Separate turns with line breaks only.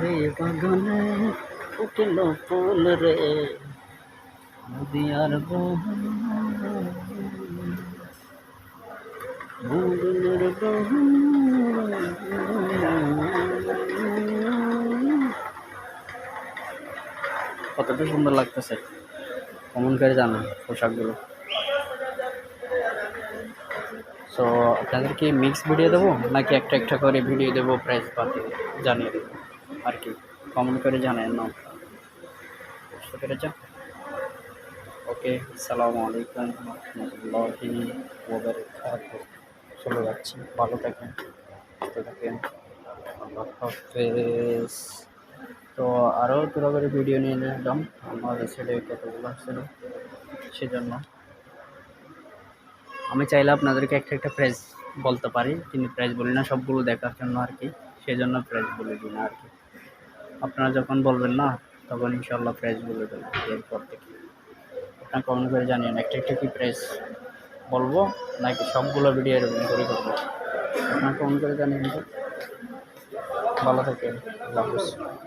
রে বাগানে ফুটল ফুল রে, নদিয়ার বহুনের বহু। কতটা সুন্দর লাগতেছে কেমন করে জানেন পোশাকগুলো। সো আপনাদের কি মিক্স ভিডিও দেবো নাকি একটা একটা করে ভিডিও দেবো, প্রাইস পাতি জানিয়ে দেবো আর কি, কমেন্ট করে জানেন না বুঝতে পেরেছেন। ওকে, আসসালামু আলাইকুম রহমতুল্লাহি ওয়া বারাকাতুহু। চলে যাচ্ছি, ভালো থাকেন, সুস্থ থাকেন, আল্লাহ হাফেজ। তো আরও তোরা করে ভিডিও নিয়ে নিলাম, আমার ছেলে কতগুলো ছিল সেজন্য। আমি চাইলে আপনাদেরকে একটা একটা প্রাইস বলতে পারি, কিন্তু প্রাইস বলি না সবগুলো দেখার জন্য আর কি, সেজন্য প্রাইস বলে দিই না আর কি। আপনারা যখন বলবেন না তখন ইনশাল্লাহ প্রাইস বলে দেবো এরপর থেকে। আপনার কমেন্ট করে জানিয়েন একটা একটা কি প্রাইস বলবো নাকি সবগুলো ভিডিও এরকম করে করবো। আপনার কমেন্ট করে জানিয়ে দিন। ভালো থাকেন, আল্লাহ হাফেজ।